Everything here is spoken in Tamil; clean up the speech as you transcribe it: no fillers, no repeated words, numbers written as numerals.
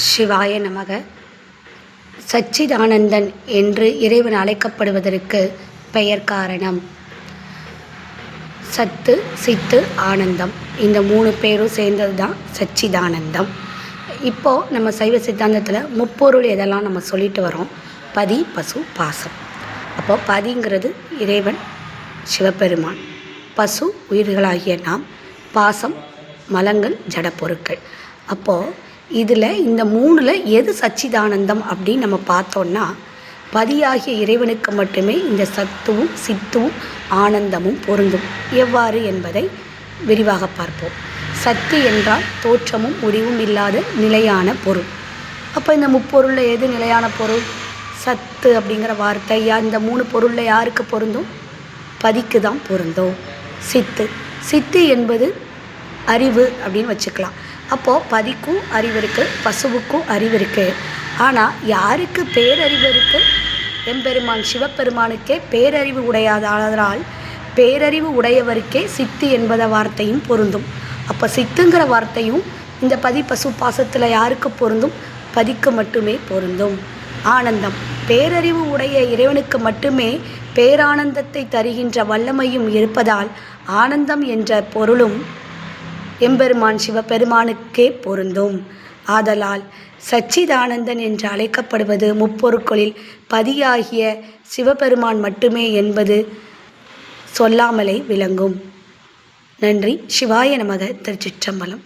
சிவாய நமக. சச்சிதானந்தன் என்று இறைவன் அழைக்கப்படுவதற்கு பெயர் காரணம். சத்து, சித்து, ஆனந்தம், இந்த 3 பேரும் சேர்ந்தது தான் சச்சிதானந்தம். இப்போது நம்ம சைவ சித்தாந்தத்தில் முப்பொருள் எதெல்லாம் நம்ம சொல்லிட்டு வரோம். பதி, பசு, பாசம். அப்போது பதிங்கிறது இறைவன் சிவபெருமான், பசு உயிர்களாகிய நாம், பாசம் மலங்கள் ஜடப்பொருட்கள். அப்போது இதில் இந்த 3ல் எது சச்சிதானந்தம் அப்படின்னு நம்ம பார்த்தோன்னா, பதியாகிய இறைவனுக்கு மட்டுமே இந்த சத்துவும் சித்துவும் ஆனந்தமும் பொருந்தும். எவ்வாறு என்பதை விரிவாக பார்ப்போம். சத்து என்றால் தோற்றமும் முடிவும் இல்லாத நிலையான பொருள். அப்போ இந்த முப்பொருளில் எது நிலையான பொருள்? சத்து அப்படிங்கிற வார்த்தை இந்த 3 பொருளில் யாருக்கு பொருந்தும்? பதிக்கு தான் பொருந்தும். சித்து, சித்து என்பது அறிவு அப்படின்னு வச்சுக்கலாம். அப்போது பதிக்கும் அறிவு இருக்குது, பசுவுக்கும் அறிவு இருக்குது. ஆனால் யாருக்கு பேரறிவு இருக்குது? எம்பெருமான் சிவபெருமானுக்கே பேரறிவு உடையாததால் பேரறிவு உடையவருக்கே சித்து என்பத வார்த்தையும் பொருந்தும். அப்போ சித்துங்கிற வார்த்தையும் இந்த பதி பசு பாசத்தில் யாருக்கு பொருந்தும்? பதிக்கு மட்டுமே பொருந்தும். ஆனந்தம், பேரறிவு உடைய இறைவனுக்கு மட்டுமே பேரானந்தத்தை தருகின்ற வல்லமையும் இருப்பதால் ஆனந்தம் என்ற பொருளும் எம்பெருமான் சிவபெருமானுக்கே பொருந்தும். ஆதலால் சச்சிதானந்தன் என்று அழைக்கப்படுவது முப்பொருட்களில் பதியாகிய சிவபெருமான் மட்டுமே என்பது சொல்லாமலே விளங்கும். நன்றி. சிவாய நமக. திருச்சிற்றம்பலம்.